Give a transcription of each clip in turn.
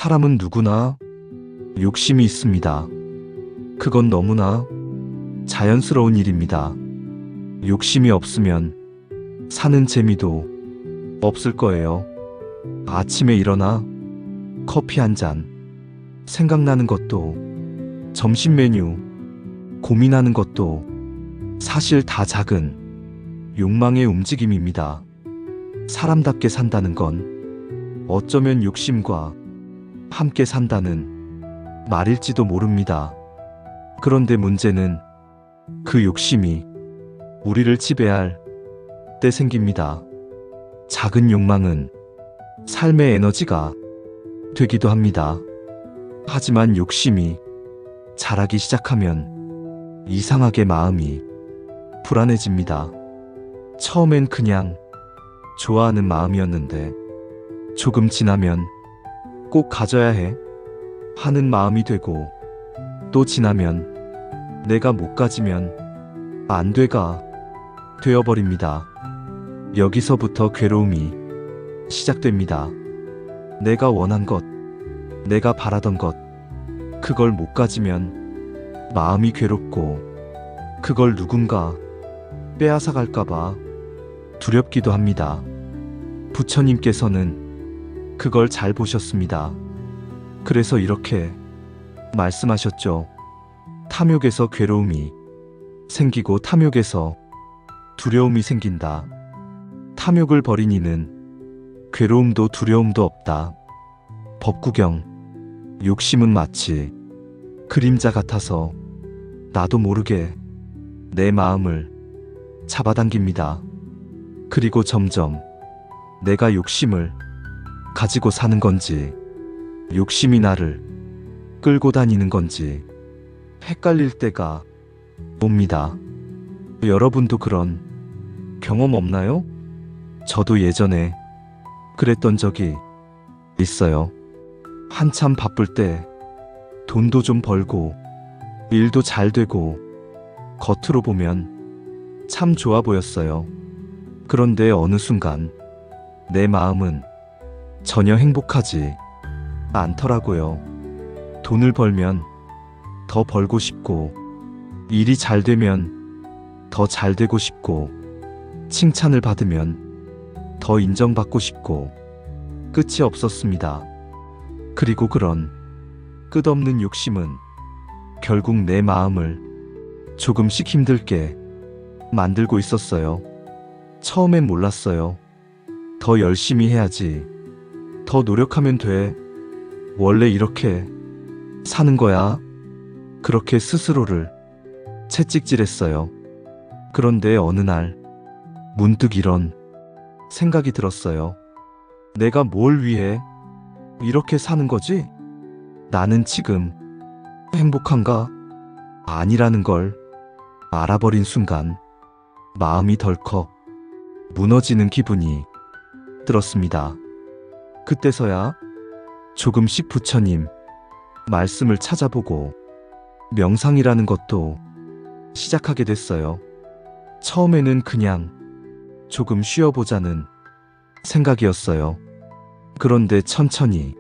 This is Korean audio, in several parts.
사람은 누구나 욕심이 있습니다. 그건 너무나 자연스러운 일입니다. 욕심이 없으면 사는 재미도 없을 거예요. 아침에 일어나 커피 한 잔, 생각나는 것도, 점심 메뉴 고민하는 것도 사실 다 작은 욕망의 움직임입니다. 사람답게 산다는 건 어쩌면 욕심과 함께 산다는 말일지도 모릅니다. 그런데 문제는 그 욕심이 우리를 지배할 때 생깁니다. 작은 욕망은 삶의 에너지가 되기도 합니다. 하지만 욕심이 자라기 시작하면 이상하게 마음이 불안해집니다. 처음엔 그냥 좋아하는 마음이었는데 조금 지나면 꼭 가져야 해 하는 마음이 되고, 또 지나면 내가 못 가지면 안 돼가 되어버립니다. 여기서부터 괴로움이 시작됩니다. 내가 원한 것, 내가 바라던 것, 그걸 못 가지면 마음이 괴롭고, 그걸 누군가 빼앗아 갈까봐 두렵기도 합니다. 부처님께서는 그걸 잘 보셨습니다. 그래서 이렇게 말씀하셨죠. 탐욕에서 괴로움이 생기고 탐욕에서 두려움이 생긴다. 탐욕을 버린 이는 괴로움도 두려움도 없다. 법구경. 욕심은 마치 그림자 같아서 나도 모르게 내 마음을 잡아당깁니다. 그리고 점점 내가 욕심을 가지고 사는 건지, 욕심이 나를 끌고 다니는 건지 헷갈릴 때가 옵니다. 여러분도 그런 경험 없나요? 저도 예전에 그랬던 적이 있어요. 한참 바쁠 때 돈도 좀 벌고 일도 잘 되고 겉으로 보면 참 좋아 보였어요. 그런데 어느 순간 내 마음은 전혀 행복하지 않더라고요. 돈을 벌면 더 벌고 싶고, 일이 잘 되면 더 잘 되고 싶고, 칭찬을 받으면 더 인정받고 싶고, 끝이 없었습니다. 그리고 그런 끝없는 욕심은 결국 내 마음을 조금씩 힘들게 만들고 있었어요. 처음엔 몰랐어요. 더 열심히 해야지, 더 노력하면 돼, 원래 이렇게 사는 거야, 그렇게 스스로를 채찍질했어요. 그런데 어느 날 문득 이런 생각이 들었어요. 내가 뭘 위해 이렇게 사는 거지? 나는 지금 행복한가? 아니라는 걸 알아버린 순간 마음이 덜컥 무너지는 기분이 들었습니다. 그때서야 조금씩 부처님 말씀을 찾아보고 명상이라는 것도 시작하게 됐어요. 처음에는 그냥 조금 쉬어보자는 생각이었어요. 그런데 천천히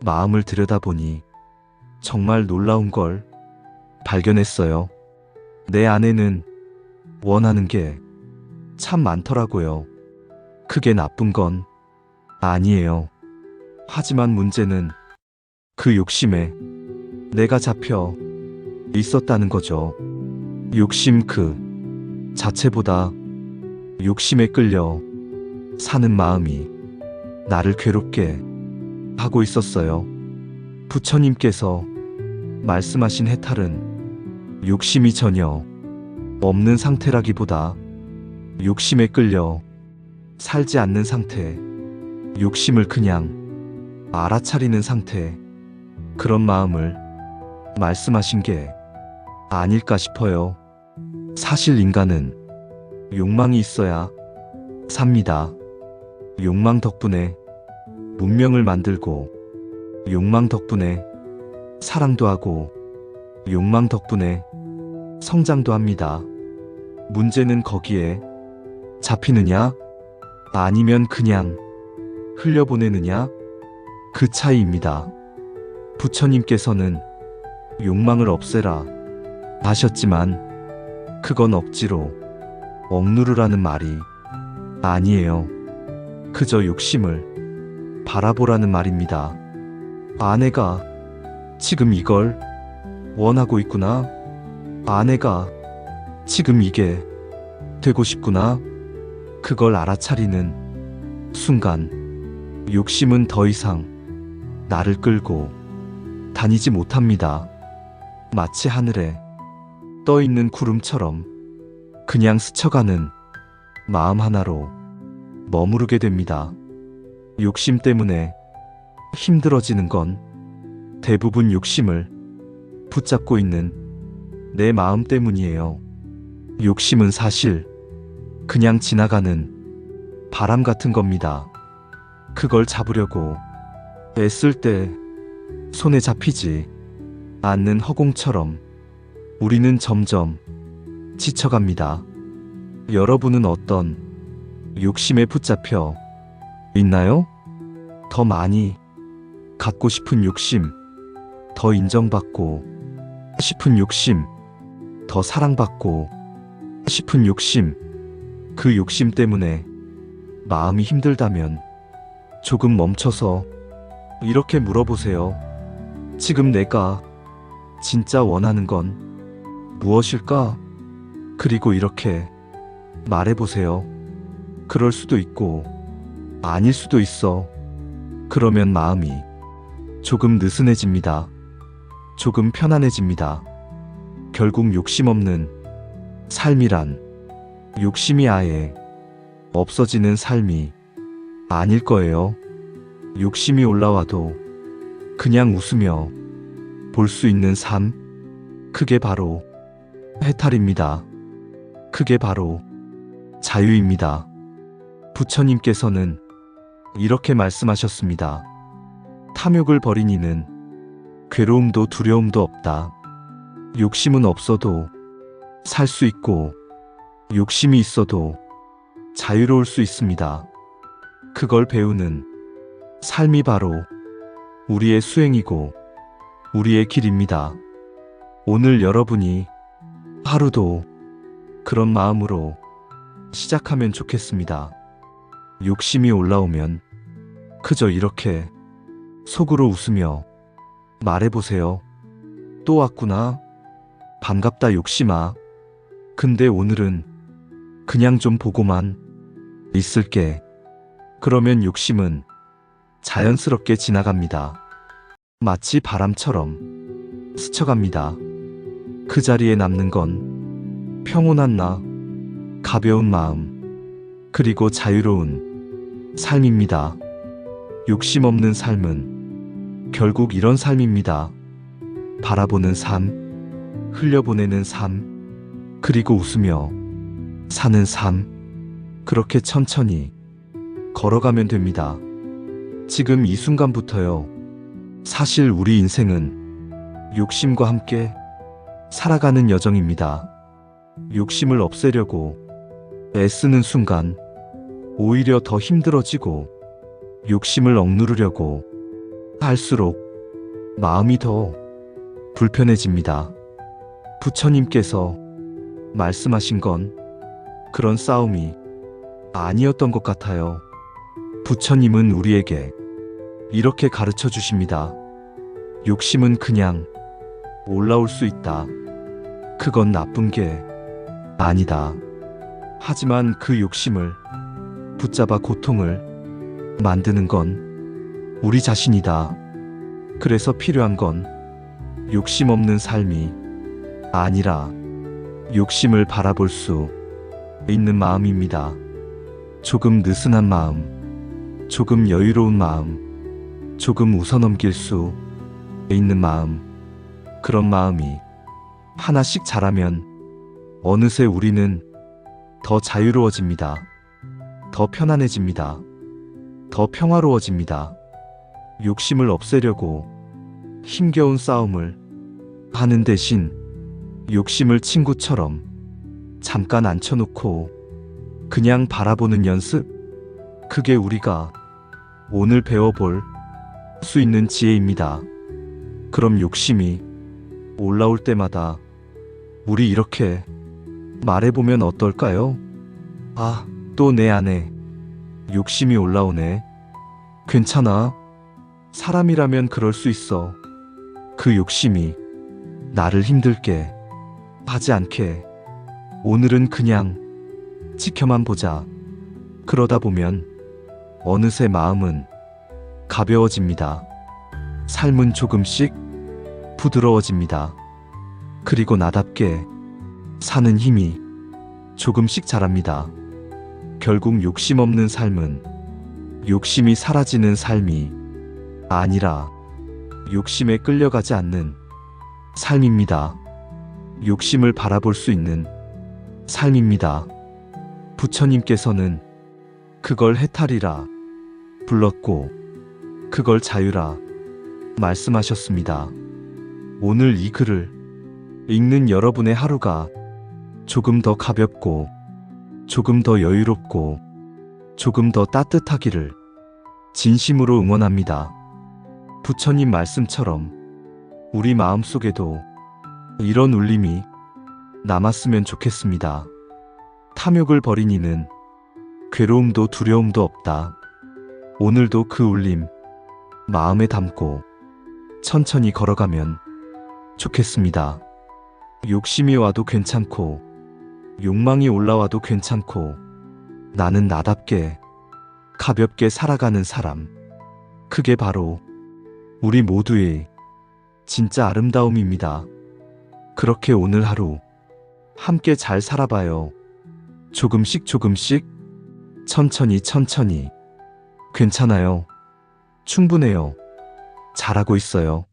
마음을 들여다보니 정말 놀라운 걸 발견했어요. 내 안에는 원하는 게 참 많더라고요. 그게 나쁜 건 아니에요. 하지만 문제는 그 욕심에 내가 잡혀 있었다는 거죠. 욕심 그 자체보다 욕심에 끌려 사는 마음이 나를 괴롭게 하고 있었어요. 부처님께서 말씀하신 해탈은 욕심이 전혀 없는 상태라기보다 욕심에 끌려 살지 않는 상태, 욕심을 그냥 알아차리는 상태, 그런 마음을 말씀하신 게 아닐까 싶어요. 사실 인간은 욕망이 있어야 삽니다. 욕망 덕분에 문명을 만들고, 욕망 덕분에 사랑도 하고, 욕망 덕분에 성장도 합니다. 문제는 거기에 잡히느냐, 아니면 그냥 흘려보내느냐, 그 차이입니다. 부처님께서는 욕망을 없애라 하셨지만 그건 억지로 억누르라는 말이 아니에요. 그저 욕심을 바라보라는 말입니다. 아내가 지금 이걸 원하고 있구나. 아내가 지금 이게 되고 싶구나. 그걸 알아차리는 순간 욕심은 더 이상 나를 끌고 다니지 못합니다. 마치 하늘에 떠 있는 구름처럼 그냥 스쳐가는 마음 하나로 머무르게 됩니다. 욕심 때문에 힘들어지는 건 대부분 욕심을 붙잡고 있는 내 마음 때문이에요. 욕심은 사실 그냥 지나가는 바람 같은 겁니다. 그걸 잡으려고 애쓸 때 손에 잡히지 않는 허공처럼 우리는 점점 지쳐갑니다. 여러분은 어떤 욕심에 붙잡혀 있나요? 더 많이 갖고 싶은 욕심, 더 인정받고 싶은 욕심, 더 사랑받고 싶은 욕심, 그 욕심 때문에 마음이 힘들다면 조금 멈춰서 이렇게 물어보세요. 지금 내가 진짜 원하는 건 무엇일까? 그리고 이렇게 말해보세요. 그럴 수도 있고 아닐 수도 있어. 그러면 마음이 조금 느슨해집니다. 조금 편안해집니다. 결국 욕심 없는 삶이란 욕심이 아예 없어지는 삶이 아닐 거예요. 욕심이 올라와도 그냥 웃으며 볼 수 있는 삶, 그게 바로 해탈입니다. 그게 바로 자유입니다. 부처님께서는 이렇게 말씀하셨습니다. 탐욕을 버린 이는 괴로움도 두려움도 없다. 욕심은 없어도 살 수 있고 욕심이 있어도 자유로울 수 있습니다. 그걸 배우는 삶이 바로 우리의 수행이고 우리의 길입니다. 오늘 여러분이 하루도 그런 마음으로 시작하면 좋겠습니다. 욕심이 올라오면 그저 이렇게 속으로 웃으며 말해보세요. 또 왔구나. 반갑다 욕심아. 근데 오늘은 그냥 좀 보고만 있을게. 그러면 욕심은 자연스럽게 지나갑니다. 마치 바람처럼 스쳐갑니다. 그 자리에 남는 건 평온한 나, 가벼운 마음, 그리고 자유로운 삶입니다. 욕심 없는 삶은 결국 이런 삶입니다. 바라보는 삶, 흘려보내는 삶, 그리고 웃으며 사는 삶. 그렇게 천천히 걸어가면 됩니다. 지금 이 순간부터요. 사실 우리 인생은 욕심과 함께 살아가는 여정입니다. 욕심을 없애려고 애쓰는 순간 오히려 더 힘들어지고, 욕심을 억누르려고 할수록 마음이 더 불편해집니다. 부처님께서 말씀하신 건 그런 싸움이 아니었던 것 같아요. 부처님은 우리에게 이렇게 가르쳐 주십니다. 욕심은 그냥 올라올 수 있다. 그건 나쁜 게 아니다. 하지만 그 욕심을 붙잡아 고통을 만드는 건 우리 자신이다. 그래서 필요한 건 욕심 없는 삶이 아니라 욕심을 바라볼 수 있는 마음입니다. 조금 느슨한 마음, 조금 여유로운 마음, 조금 웃어넘길 수 있는 마음. 그런 마음이 하나씩 자라면 어느새 우리는 더 자유로워집니다. 더 편안해집니다. 더 평화로워집니다. 욕심을 없애려고 힘겨운 싸움을 하는 대신 욕심을 친구처럼 잠깐 앉혀놓고 그냥 바라보는 연습? 그게 우리가 오늘 배워볼 수 있는 지혜입니다. 그럼 욕심이 올라올 때마다 우리 이렇게 말해보면 어떨까요? 아, 또 내 안에 욕심이 올라오네. 괜찮아. 사람이라면 그럴 수 있어. 그 욕심이 나를 힘들게 하지 않게. 오늘은 그냥 지켜만 보자. 그러다 보면 어느새 마음은 가벼워집니다. 삶은 조금씩 부드러워집니다. 그리고 나답게 사는 힘이 조금씩 자랍니다. 결국 욕심 없는 삶은 욕심이 사라지는 삶이 아니라 욕심에 끌려가지 않는 삶입니다. 욕심을 바라볼 수 있는 삶입니다. 부처님께서는 그걸 해탈이라 불렀고 그걸 자유라 말씀하셨습니다. 오늘 이 글을 읽는 여러분의 하루가 조금 더 가볍고 조금 더 여유롭고 조금 더 따뜻하기를 진심으로 응원합니다. 부처님 말씀처럼 우리 마음속에도 이런 울림이 남았으면 좋겠습니다. 탐욕을 버린 이는 괴로움도 두려움도 없다. 오늘도 그 울림 마음에 담고 천천히 걸어가면 좋겠습니다. 욕심이 와도 괜찮고 욕망이 올라와도 괜찮고 나는 나답게 가볍게 살아가는 사람. 그게 바로 우리 모두의 진짜 아름다움입니다. 그렇게 오늘 하루 함께 잘 살아봐요. 조금씩 조금씩 천천히 천천히. 괜찮아요. 충분해요. 잘하고 있어요.